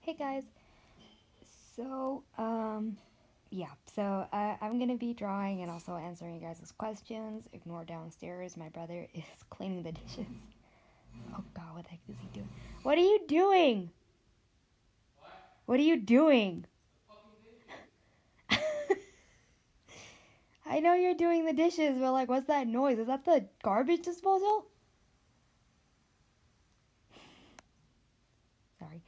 Hey guys. So, yeah. So I'm gonna be drawing and also answering you guys' questions. Ignore downstairs. My brother is cleaning the dishes. Oh God, what the heck is he doing? What are you doing? What are you doing? I know you're doing the dishes, but like, what's that noise? Is that the garbage disposal? Sorry.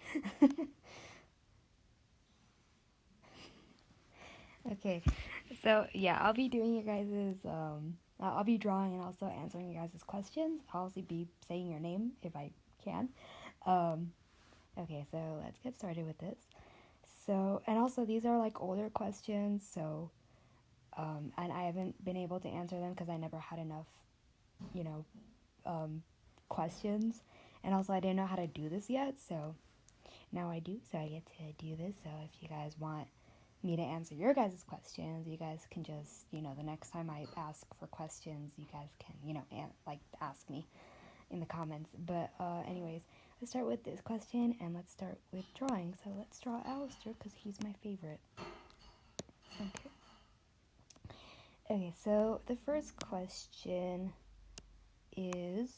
Okay, so yeah, I'll be doing you guys' I'll be drawing and also answering you guys' questions. I'll also be saying your name if I can. Um, okay, so let's get started with this. So, and also these are like older questions, so and I haven't been able to answer them because I never had enough, you know, questions, and also I didn't know how to do this yet, so now I do, so I get to do this. So if you guys want me to answer your guys' questions, you guys can just, the next time I ask for questions, you guys can, ask me in the comments. But anyways, let's start with this question and let's start with drawing. So let's draw Alistair because he's my favorite. Okay. Okay, so the first question is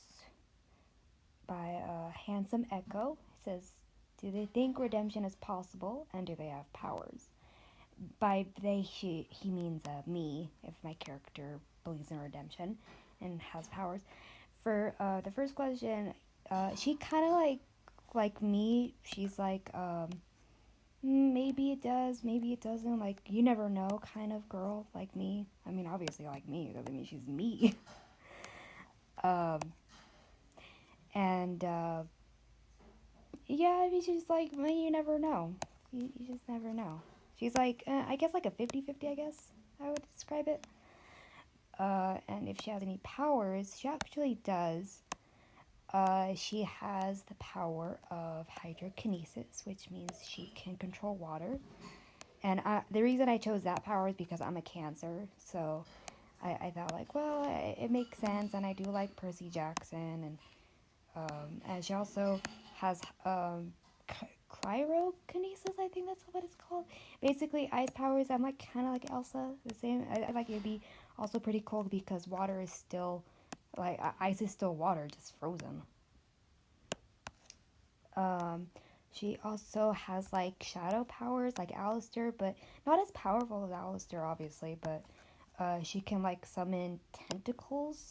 by Handsome Echo. It says, do they think redemption is possible and do they have powers? By they, he means me, if my character believes in redemption and has powers. For the first question, she kind of like me. She's like, maybe it does, maybe it doesn't. Like, you never know kind of girl, like me. I mean, obviously like me, doesn't mean she's me. And yeah, I mean, she's like, well, you never know. You just never know. She's like, I guess like a 50-50, I guess I would describe it. And if she has any powers, she actually does. She has the power of hydrokinesis, which means she can control water. And the reason I chose that power is because I'm a Cancer, so I thought like, well, it makes sense, and I do like Percy Jackson, and she also has cryokinesis, I think that's what it's called. Basically, ice powers. I'm like kind of like Elsa, the same. I like it'd be also pretty cold because water is still, like, ice is still water, just frozen. She also has like shadow powers like Alistair, but not as powerful as Alistair, obviously. But she can like summon tentacles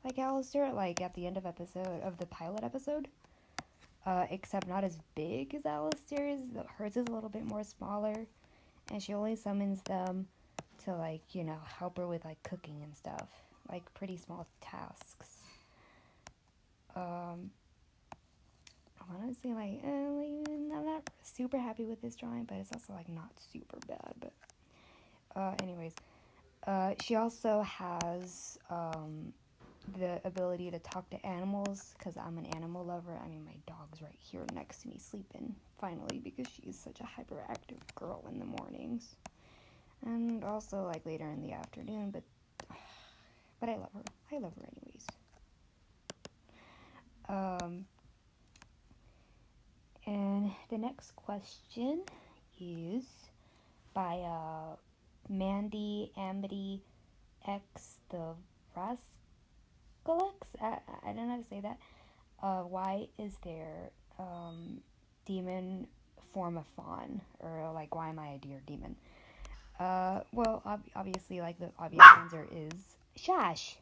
like Alistair, like at the end of the pilot episode. Except not as big as Alistair's. Hers is a little bit more smaller, and she only summons them to like, help her with like cooking and stuff, like pretty small tasks. Honestly, like, I'm not super happy with this drawing, but it's also like not super bad. But anyways, she also has the ability to talk to animals because I'm an animal lover. I mean, my dog's right here next to me sleeping, finally, because she's such a hyperactive girl in the mornings. And also, like, later in the afternoon, but I love her. I love her anyways. And the next question is by Mandy Amity X the Rascalex. I don't know how to say that. Why is there demon form a fawn? Or like, why am I a deer demon? Well, obviously, like, the obvious answer is Shash.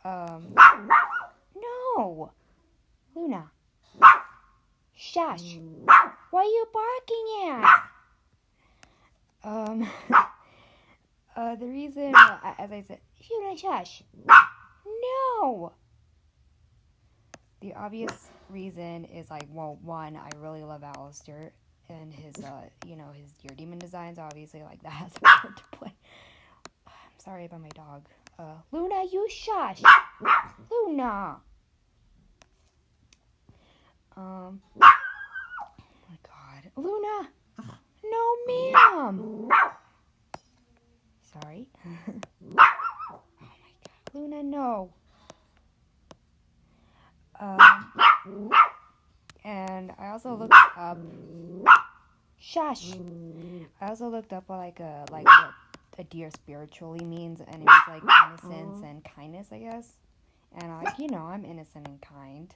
No! Luna. Shash. What are you barking at? The reason, as I said, Luna, shush. No! The obvious reason is, like, well, one, I really love Alistair and his, his deer demon designs. Obviously, like, that has a part to play. I'm sorry about my dog. Luna, you shush! Luna! Oh my God. Luna! No, ma'am! Sorry. Oh my God. Luna, no. And I also looked up. Shush. I also looked up what a deer spiritually means, and it was like innocence and kindness, I guess. And I'm innocent and kind,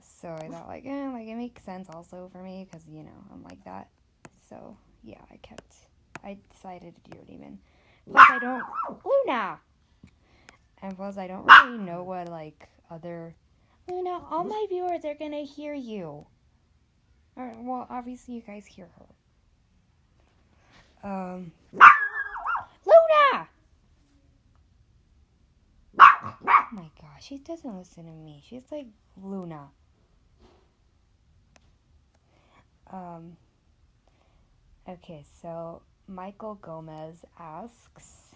so I thought it makes sense also for me because I'm like that. So yeah, I decided deer demon. Plus I don't Luna, and plus I don't really know what other Luna. All my viewers are gonna hear you. Or, well, obviously you guys hear her. Luna! Oh my gosh, she doesn't listen to me. She's like Luna. Okay, so Michael Gomez asks,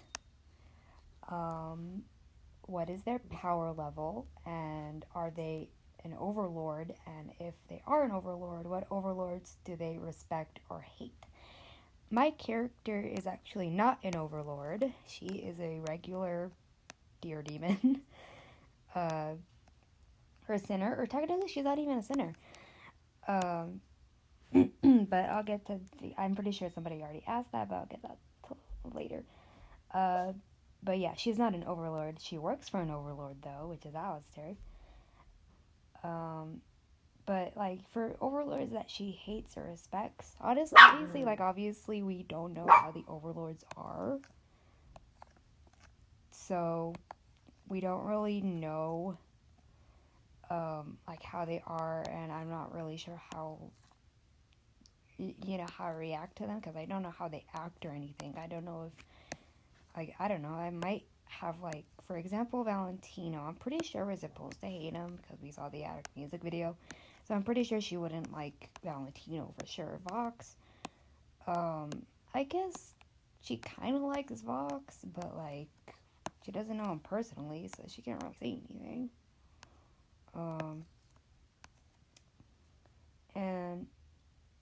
what is their power level, and are they an overlord? And if they are an overlord, what overlords do they respect or hate? My character is actually not an overlord. She is a regular deer demon. Her sinner, or technically she's not even a sinner. But I'll get to I'm pretty sure somebody already asked that, but I'll get that later. But yeah, she's not an overlord. She works for an overlord though, which is Alistair. But for overlords that she hates or respects, obviously we don't know how the overlords are, so we don't really know how they are, and I'm not really sure how how to react to them because I don't know how they act or anything. I don't know if I don't know. I might have for example, Valentino. I'm pretty sure we're supposed to hate him because we saw the Attic music video. So I'm pretty sure she wouldn't like Valentino for sure. Vox, I guess she kind of likes Vox, but she doesn't know him personally, so she can't really say anything. And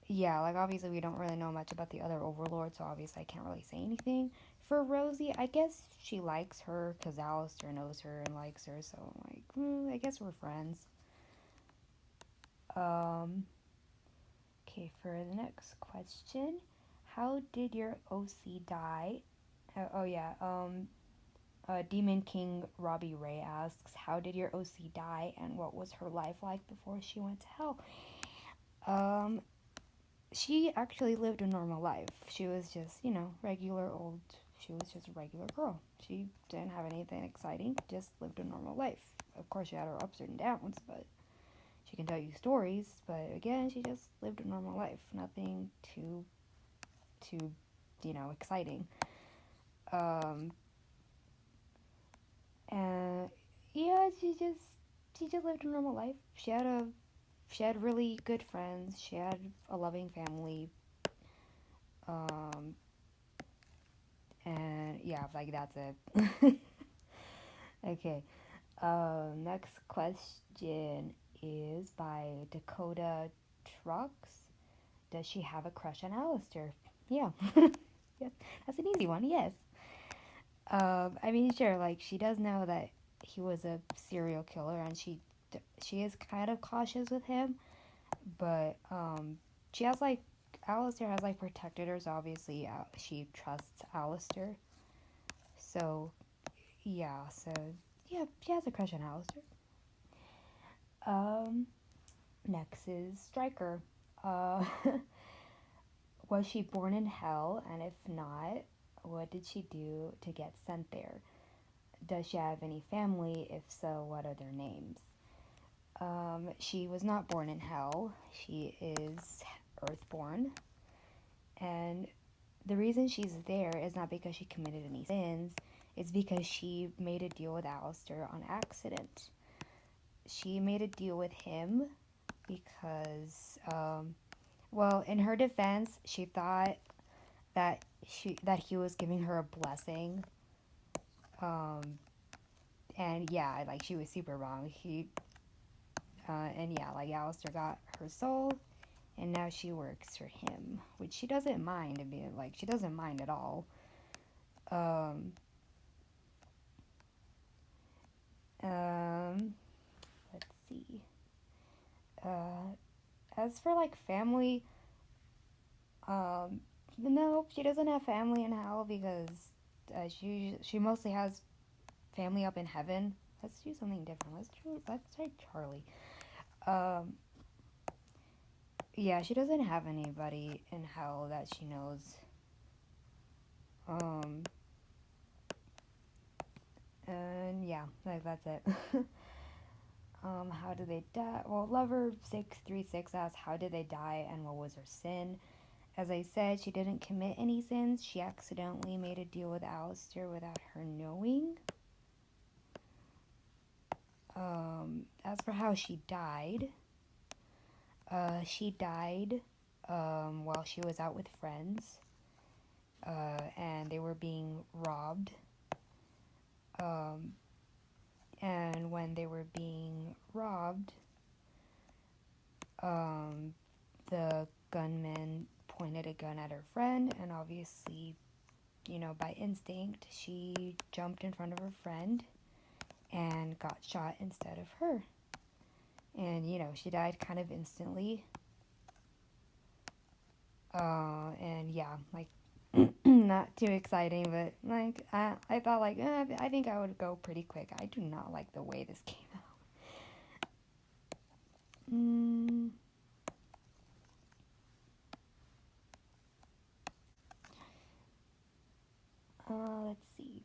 yeah, obviously we don't really know much about the other overlords, so obviously I can't really say anything. For Rosie, I guess she likes her because Alistair knows her and likes her, so I'm I guess we're friends. Okay, for the next question, how did your OC die? Demon King Robbie Ray asks, how did your OC die, and what was her life like before she went to hell? She actually lived a normal life. She was just, she was just a regular girl. She didn't have anything exciting, just lived a normal life. Of course, she had her ups and downs, but she can tell you stories, but again, she just lived a normal life. Nothing too exciting. And yeah, she just lived a normal life. She had really good friends. She had a loving family. And yeah, that's it. Okay. Next question is by Dakota Trucks. Does she have a crush on Alistair? Yeah. Yeah, that's an easy one, yes. I mean, sure, she does know that he was a serial killer, and she is kind of cautious with him, but she has Alistair has protected her, so obviously she trusts Alistair. So yeah, she has a crush on Alistair. Next is Stryker. Was she born in hell, and if not, what did she do to get sent there? Does she have any family? If so, what are their names? She was not born in hell. She is earthborn. And the reason she's there is not because she committed any sins. It's because she made a deal with Alistair on accident. She made a deal with him because, in her defense, she thought that he was giving her a blessing. And yeah, she was super wrong. Alistair got her soul, and now she works for him, which she doesn't mind. She doesn't mind at all. Let's see. as for like family, no, she doesn't have family in hell because she mostly has family up in heaven. Let's do something different. Let's try Charlie. Um, yeah, she doesn't have anybody in hell that she knows. And yeah, that's it. How did they die? Well, Lover636 asks, how did they die and what was her sin? As I said, she didn't commit any sins. She accidentally made a deal with Alistair without her knowing. As for how she died while she was out with friends, and they were being robbed. And when they were being robbed, the gunman pointed a gun at her friend, and obviously, by instinct, she jumped in front of her friend and got shot instead of her. And, she died kind of instantly. And yeah, like, not too exciting, but, like, I thought, like, I think I would go pretty quick. I do not like the way this came out. Let's see.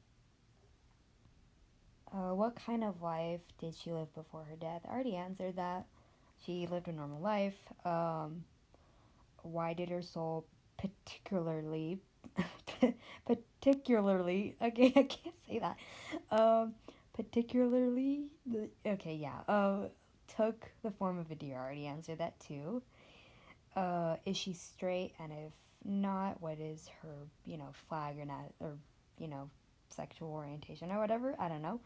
What kind of life did she live before her death? I already answered that. She lived a normal life. Why did her soul particularly, okay, I can't say that. Took the form of a deer. I already answered that too. Is she straight? And if not, what is her, flag or not, or, sexual orientation or whatever? I don't know.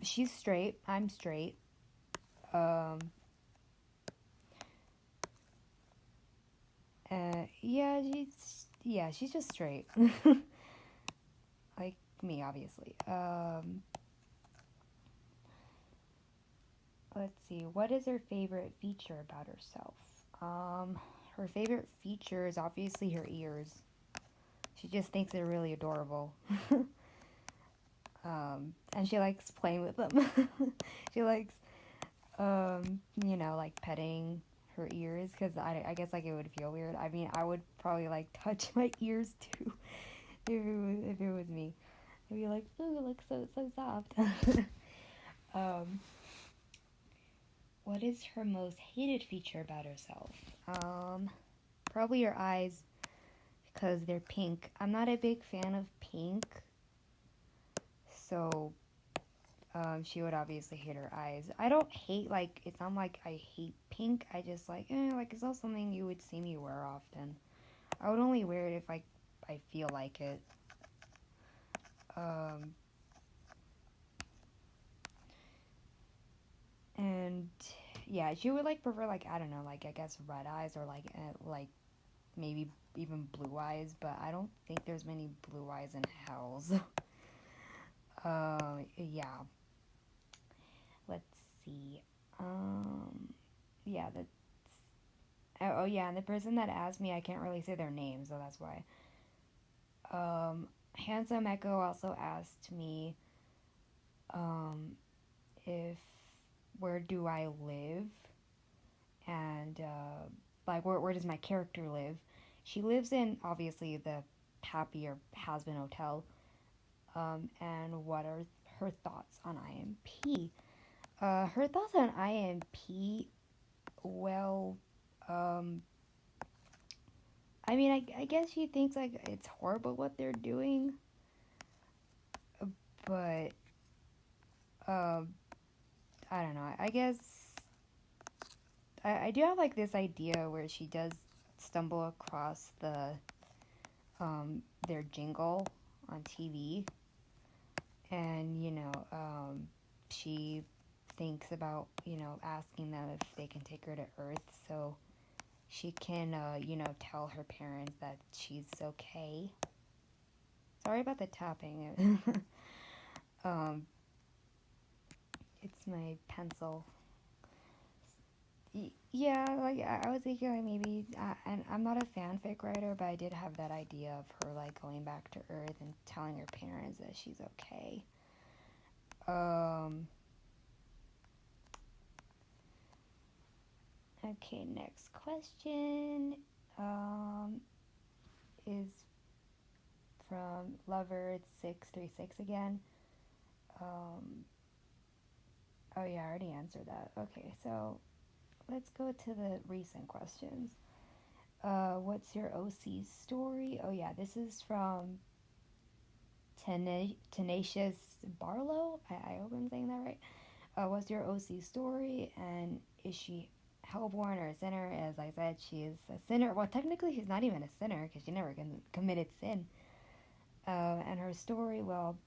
She's straight. I'm straight. She's just straight. Like me, obviously. Let's see. What is her favorite feature about herself? Her favorite feature is obviously her ears. She just thinks they're really adorable. And she likes playing with them. She likes, like petting her ears, because I guess, like, it would feel weird. I mean, I would probably, like, touch my ears, too, if it was me. I'd be like, ooh, it looks so soft. What is her most hated feature about herself? Probably her eyes, because they're pink. I'm not a big fan of pink, so she would obviously hate her eyes. I don't hate, like, it's not like I hate pink. I just like, it's not something you would see me wear often. I would only wear it if I feel like it. And yeah, she would, like, prefer, like, I don't know, like, I guess red eyes, or like maybe even blue eyes, but I don't think there's many blue eyes in Hells. Yeah. Let's see. Yeah, that's... Oh, yeah, and the person that asked me, I can't really say their name, so that's why. Handsome Echo also asked me, if... where do I live? And, like, where does my character live? She lives in, obviously, the Happy or Hazbin Hotel. And what are her thoughts on IMP? Her thoughts on IMP, well, I mean, I guess she thinks, like, it's horrible what they're doing, but, I don't know, I guess, I do have, like, this idea where she does stumble across their jingle on TV, and, she thinks about, asking them if they can take her to Earth, so she can, tell her parents that she's okay. Sorry about the tapping. It's my pencil. Yeah, like I was thinking like maybe, and I'm not a fanfic writer, but I did have that idea of her like going back to Earth and telling her parents that she's okay. Um. Okay, next question. Is from Lover 636 again. Um. Oh yeah, I already answered that. Okay, so let's go to the recent questions. What's your OC story? Oh yeah, this is from Tenacious Barlow. I hope I'm saying that right. What's your OC story? And is she hellborn or a sinner? As I said, she is a sinner. Well, technically, she's not even a sinner because she never committed sin. And her story, well,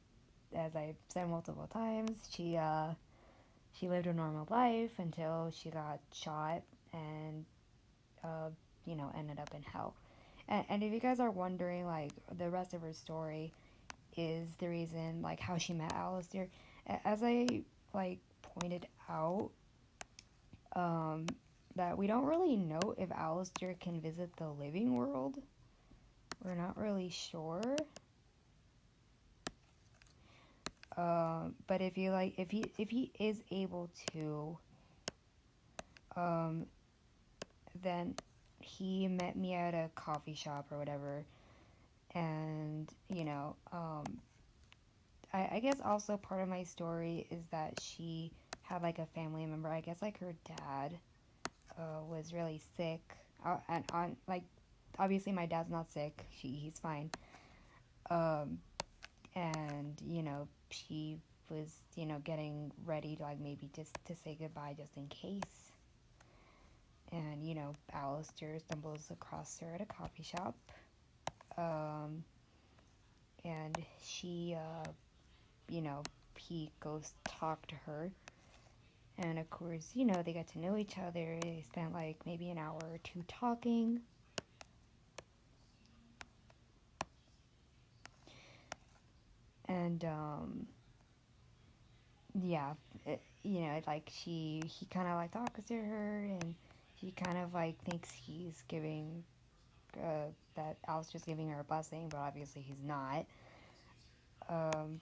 as I've said multiple times, she lived a normal life until she got shot and uh, ended up in hell. And if you guys are wondering, like, the rest of her story is the reason, like, how she met Alistair. As I, like, pointed out, um, that we don't really know if Alistair can visit the living world. We're not really sure. But if he is able to, um, then he met me at a coffee shop or whatever, and I guess also part of my story is that she had like a family member. I guess like her dad was really sick, and on like obviously my dad's not sick. He's fine. Um, and she was getting ready to like maybe just to say goodbye just in case. And Alistair stumbles across her at a coffee shop. Um, and she he goes to talk to her. And of course, they got to know each other. They spent like maybe an hour or two talking. And yeah, like he kind of like talks to her, and she kind of like thinks he's giving that Al's just giving her a blessing, but obviously he's not. Um,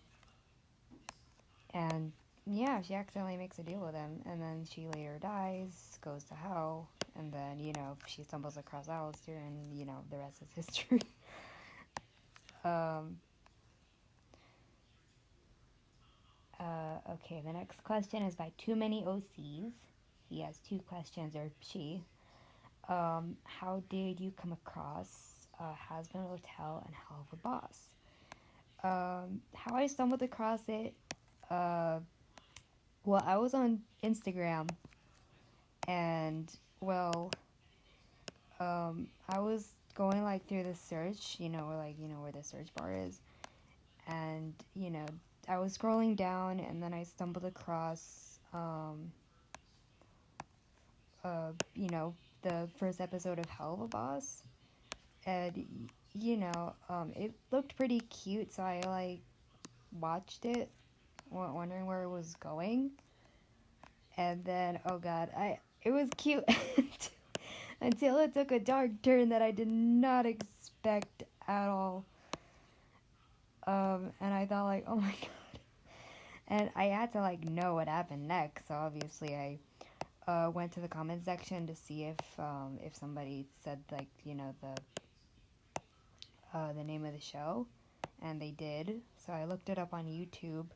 and yeah, she accidentally makes a deal with him, and then she later dies, goes to hell, and then she stumbles across Alistair, and the rest is history. um, okay, the next question is by Too Many OCs. He has two questions, or she. How did you come across Hazbin Hotel and Hell of a Boss? How I stumbled across it, uh, well, I was on Instagram, and well, I was going like through the search, where the search bar is, and I was scrolling down, and then I stumbled across, the first episode of Hell of a Boss, and it looked pretty cute, so I like watched it, wondering where it was going, and then oh god, it was cute until it took a dark turn that I did not expect at all. And I thought like, oh my god, and I had to like know what happened next. So obviously I went to the comment section to see if somebody said like the name of the show, and they did. So I looked it up on YouTube,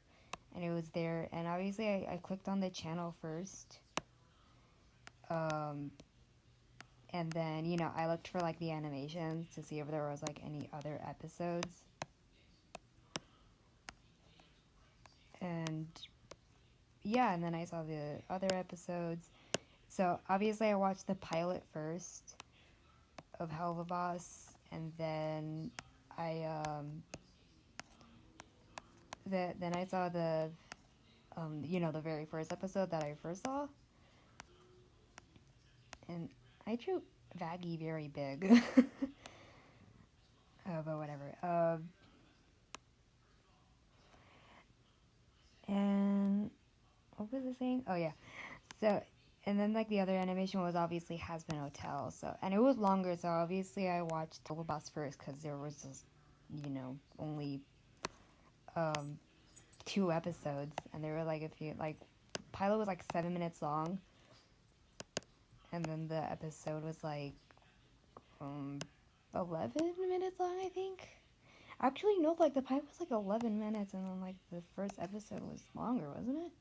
and it was there. And obviously I clicked on the channel first. Um, and then I looked for like the animations to see if there was like any other episodes. And yeah, and then I saw the other episodes. So obviously I watched the pilot first of Hell of a Boss, and then I then I saw the very first episode that I first saw, and I drew Vaggie very big. But whatever. And what was I saying? Oh yeah. So And then like the other animation was obviously Hazbin Hotel. So, and it was longer, so obviously I watched Overboss first because there was just, only um 2 episodes, and they were like, if you like, pilot was like 7 minutes long, and then the episode was like 11 minutes long, I think. Actually, no, like the pilot was like 11 minutes, and then like the first episode was longer, wasn't it?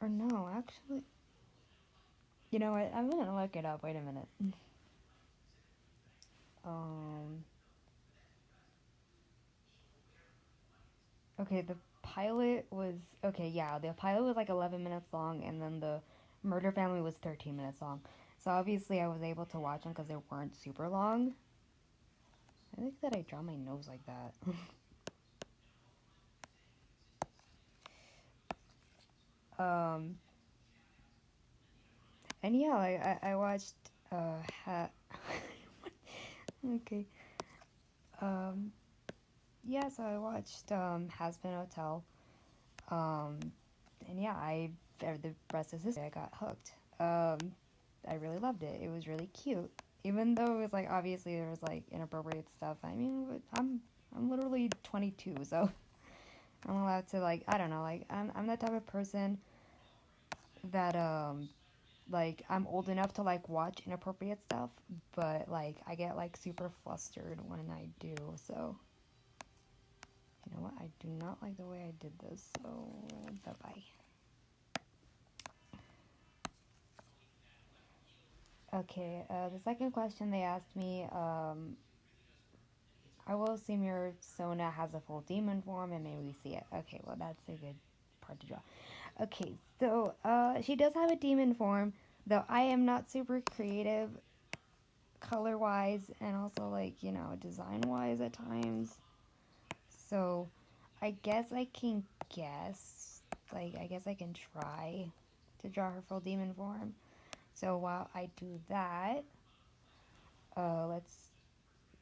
Or no, actually, you know what? I'm gonna look it up. Wait a minute. Um, okay, the pilot was okay. Yeah, the pilot was like 11 minutes long, and then the Murder Family was 13 minutes long. So obviously, I was able to watch them because they weren't super long. I think that I draw my nose like that. um, and yeah, I watched okay. Um, yeah, so I watched Hazbin Hotel. Um, and yeah, the rest is history. I got hooked. I really loved it. It was really cute, even though it was like obviously there was like inappropriate stuff. I mean, I'm literally 22, so I'm allowed to like, I don't know, like I'm that type of person that like I'm old enough to like watch inappropriate stuff, but like I get like super flustered when I do. So you know what? I do not like the way I did this. So bye bye. Okay, the second question they asked me, I will assume your Sona has a full demon form and maybe we see it. Okay, well, that's a good part to draw. Okay, so she does have a demon form, though I am not super creative color wise and also, like, design wise at times. So I guess I can guess, like, I guess I can try to draw her full demon form. So while I do that, let's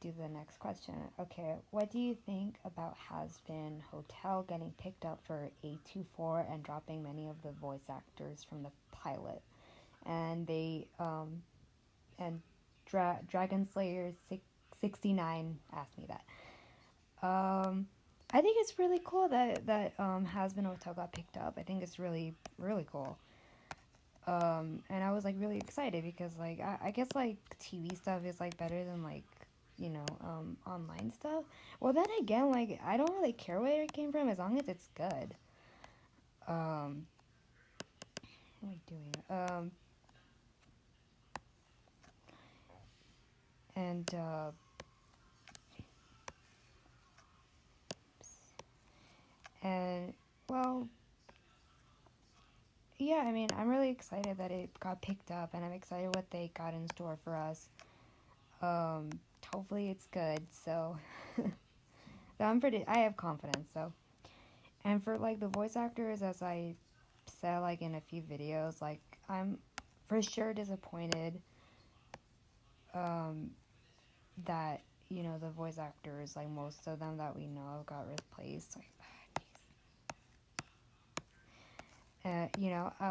do the next question. Okay, what do you think about Hazbin Hotel getting picked up for A24 and dropping many of the voice actors from the pilot? And and Dragon Slayer 69 asked me that. I think it's really cool that Hazbin Hotel got picked up. I think it's really, really cool. And I was like really excited because like I guess like TV stuff is like better than like online stuff. Well, then again, like I don't really care where it came from as long as it's good. Um, what am I doing? And and well, yeah. I mean, I'm really excited that it got picked up, and I'm excited what they got in store for us. Um, hopefully it's good. So, so I have confidence. So, and for like the voice actors, as I said like in a few videos, like I'm for sure disappointed um, that the voice actors, like most of them that we know, got replaced. Like,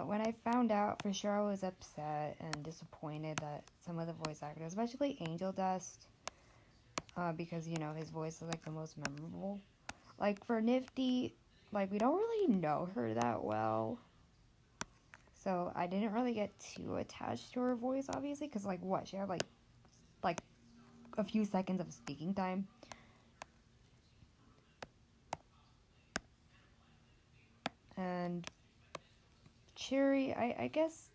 when I found out, for sure I was upset and disappointed that some of the voice actors, especially Angel Dust, because his voice is like the most memorable. Like for Nifty, like we don't really know her that well. So I didn't really get too attached to her voice, obviously, because like what she had like a few seconds of speaking time. And Cherry, I guess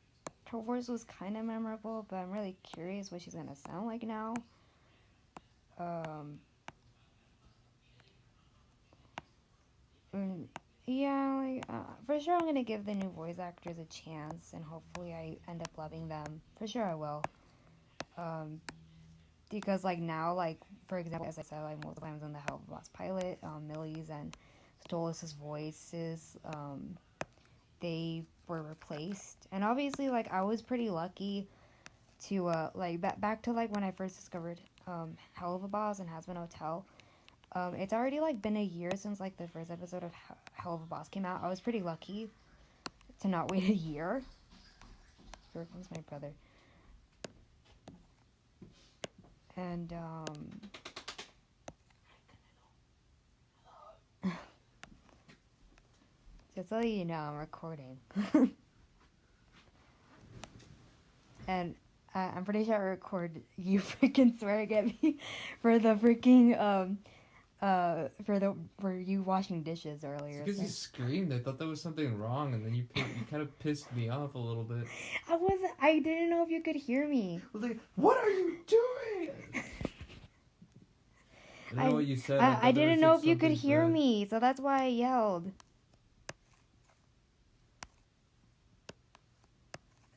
her voice was kind of memorable, but I'm really curious what she's gonna sound like now. Um, yeah, like for sure I'm gonna give the new voice actors a chance, and hopefully I end up loving them. For sure I will. Um, because like now, like for example, as I said, like multiple times in the Hell of a Boss pilot, Millie's and Stolas's voices, they were replaced, and obviously like I was pretty lucky to like back to like when I first discovered Hell of a Boss and Hazbin Hotel. It's already like been a year since like the first episode of Hell of a Boss came out. I was pretty lucky to not wait a year. Here comes my brother. And just so you know, I'm recording. And I'm pretty sure I record you freaking swearing at me for the freaking for you washing dishes earlier. Because you screamed. I thought there was something wrong, and then you kind of pissed me off a little bit. I didn't know if you could hear me. I was like, "What are you doing?" I don't know what you said. I didn't know if you could hear bad. me, so that's why I yelled.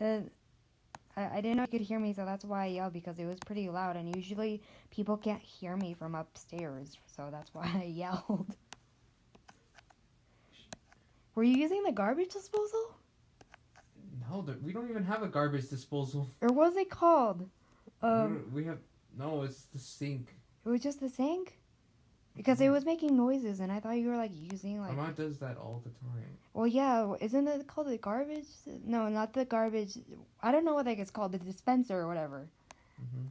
I didn't know you could hear me, so that's why I yelled, because it was pretty loud, and usually people can't hear me from upstairs, so that's why I yelled. Were you using the garbage disposal? No, we don't even have a garbage disposal. Or what was it called? We have... No, it's the sink. It was just the sink? Because it was making noises, and I thought you were, like, using, like... My mom does that all the time. Well, yeah, isn't it called the garbage? No, not the garbage. I don't know what it's called, the dispenser or whatever. Mm-hmm.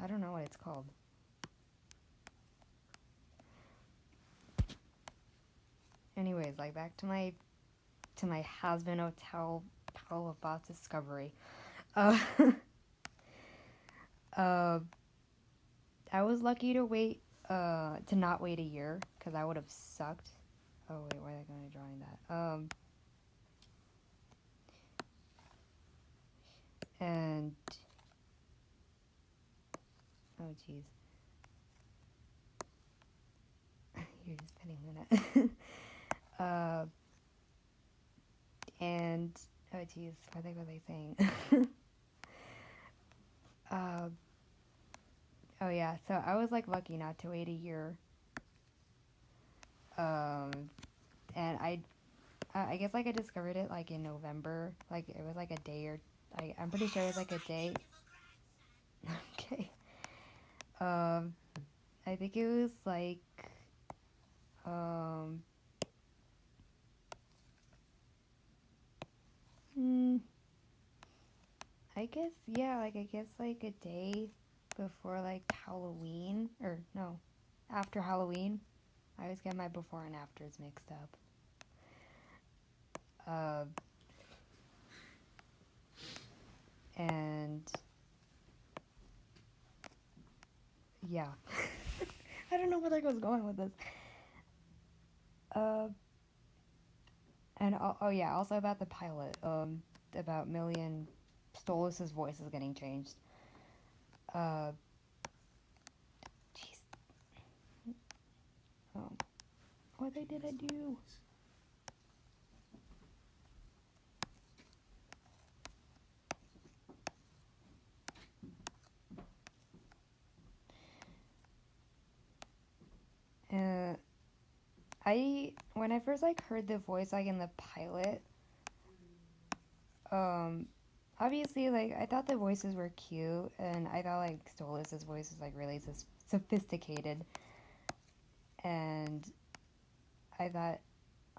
I don't know what it's called. Anyways, like, back to my Hazbin Hotel about discovery. I was lucky to wait, to not wait a year, because I would have sucked. Oh, wait, why are they going to drawing that? And... Oh, jeez. You're just petting Luna. And... Oh, jeez. What was I saying? Oh, yeah. So, I was, like, lucky not to wait a year. And I guess, like, I discovered it, like, in November. Like, it was, like, a day or... I'm pretty sure it was, like, a day. Okay. I think it was, like... I guess, yeah, like, like, a day before, like, Halloween. Or, no, after Halloween. I always get my before and afters mixed up. And yeah. I don't know where I was going with this. And oh yeah, also about the pilot. About Million Stolas's voice is getting changed. Jeez. What did I do? When I first, like, heard the voice, like, in the pilot, obviously, like, I thought the voices were cute, and I thought, like, Stolas's voice was, like, really sophisticated, and I thought,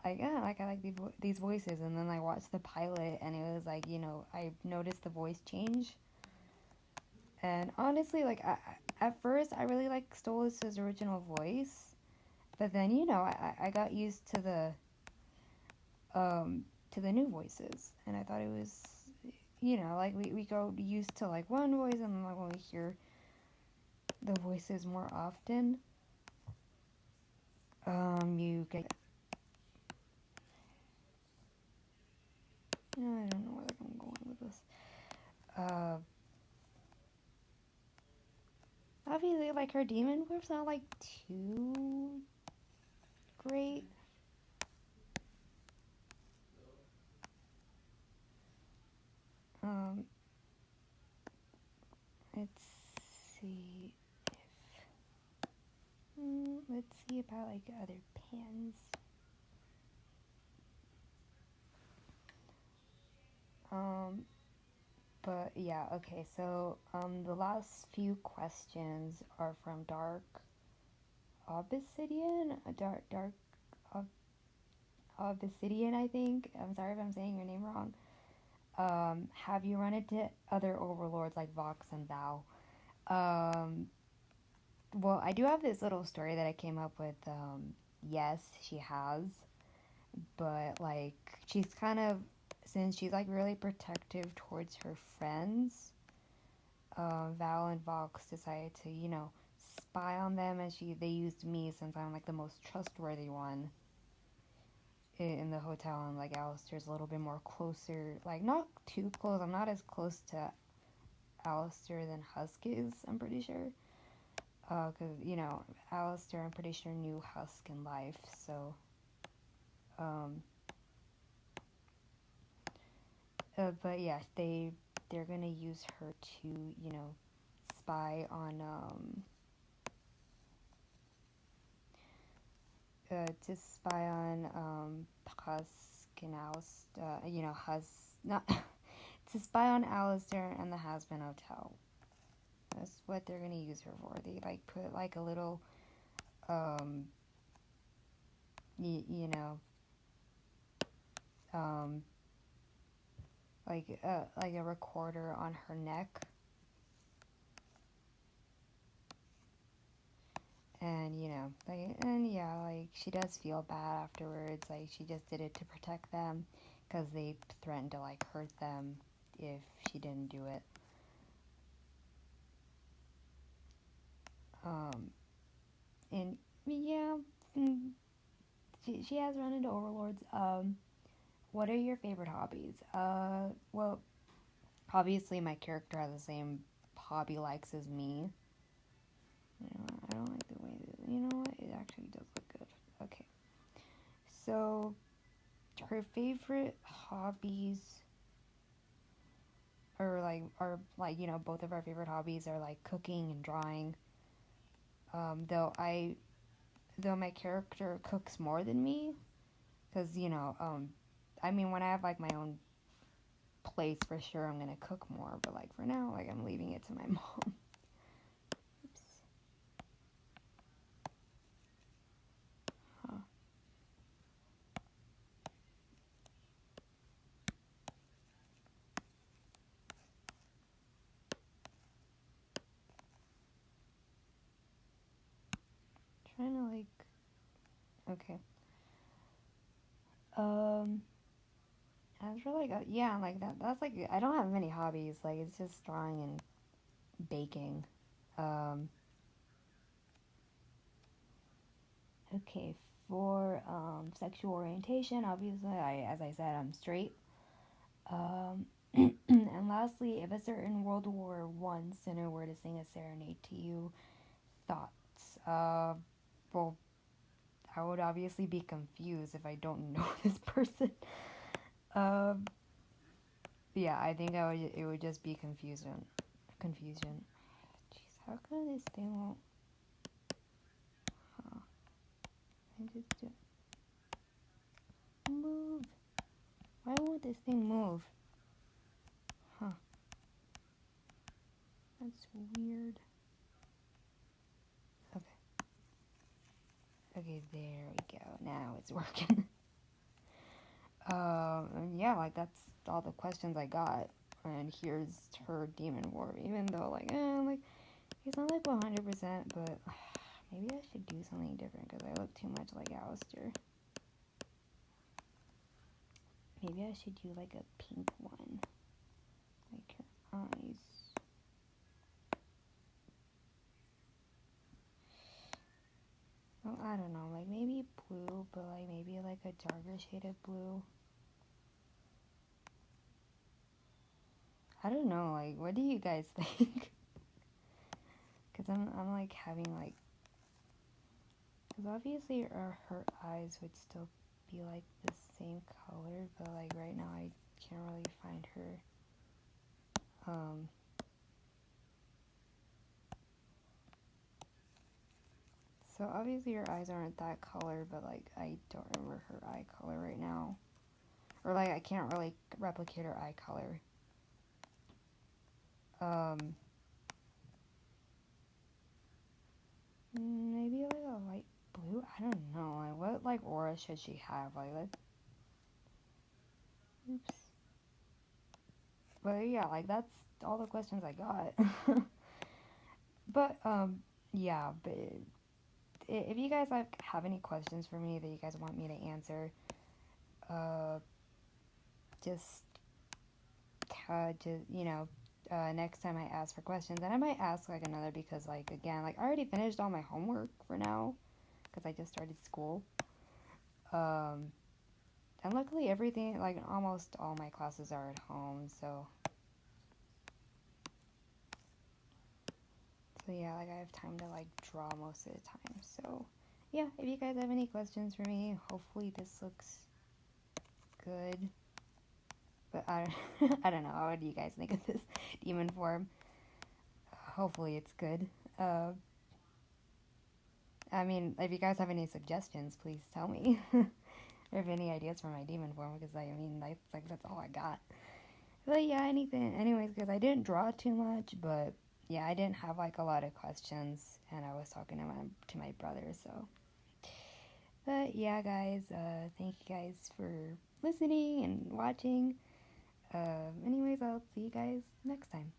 like, yeah, like, I like these voices, and then I watched the pilot, and it was, like, you know, I noticed the voice change, and honestly, like, at first, I really liked Stolas's original voice. But then, you know, I got used to the new voices, and I thought it was, you know, like, we go used to, like, one voice, and then, like, when we hear the voices more often, you get... I don't know where I'm going with this. Obviously, like, her demon whip's not, like, too great. Let's see if... let's see about, like, other pens. But, yeah, okay, so, the last few questions are from Dark Obsidian? Obsidian, I think. I'm sorry if I'm saying your name wrong. Have you run into other overlords like Vox and Val? Um, well, I do have this little story that I came up with. Yes, she has, but like she's kind of, since she's like really protective towards her friends, Val and Vox decided to, spy on them, and they used me since I'm like the most trustworthy one in the hotel, and like Alistair's a little bit more closer, like not too close. I'm not as close to Alistair than Husk is, I'm pretty sure. Because, Alistair, I'm pretty sure, knew Husk in life, so, um, but yeah, they're gonna use her to, spy on, Husk and Alistair, not, to spy on Alistair and the Hazbin Hotel. That's what they're gonna use her for. They, like, put, like, a little, um, you know, um, like a recorder on her neck, and yeah, like she does feel bad afterwards. Like she just did it to protect them, because they threatened to like hurt them if she didn't do it. And yeah, mm, she has run into overlords. What are your favorite hobbies? Well, obviously my character has the same hobby likes as me. I don't like the way that, you know what? It actually does look good. Okay. So, her favorite hobbies both of our favorite hobbies are like cooking and drawing. Though my character cooks more than me, because I mean, when I have like my own place, for sure I'm gonna cook more. But like for now, like I'm leaving it to my mom. Oops. Huh. Trying to like. Okay. Um. As for like, yeah, like that's like, I don't have many hobbies. Like, it's just drawing and baking. Um, okay, for sexual orientation, obviously, as I said, I'm straight. Um, and lastly, if a certain World War I sinner were to sing a serenade to you, thoughts? Well, I would obviously be confused if I don't know this person. Um, yeah, I think it would just be confusion. Confusion. Jeez, how come this thing won't? Huh. I just do move. Why won't this thing move? Huh. That's weird. Okay. Okay, there we go. Now it's working. Yeah, like that's all the questions I got. And here's her demon war. Even though, like he's not like 100%, but maybe I should do something different because I look too much like Alistair. Maybe I should do like a pink one. Like her eyes. Well, I don't know, like maybe blue, but like maybe like a darker shade of blue. I don't know, like what do you guys think? Because I'm like having like, because obviously her eyes would still be like the same color, but like right now I can't really find her. So obviously her eyes aren't that color, but like I don't remember her eye color right now. Or like I can't really replicate her eye color. Maybe like a light blue? I don't know. Like what like aura should she have? Like Oops. But yeah, like that's all the questions I got. But yeah, but if you guys like have any questions for me that you guys want me to answer, uh, just next time I ask for questions, and I might ask like another because like again, like I already finished all my homework for now because I just started school. Um, and luckily everything like almost all my classes are at home, so yeah, like I have time to like draw most of the time. So yeah, if you guys have any questions for me, hopefully this looks good. But I don't know. What do you guys think of this demon form? Hopefully it's good. I mean, if you guys have any suggestions, please tell me. Or if any ideas for my demon form, because I mean, that's all I got. But yeah, anyways, because I didn't draw too much, but yeah, I didn't have like a lot of questions, and I was talking to my brother, so. But yeah, guys, thank you guys for listening and watching. Anyways, I'll see you guys next time.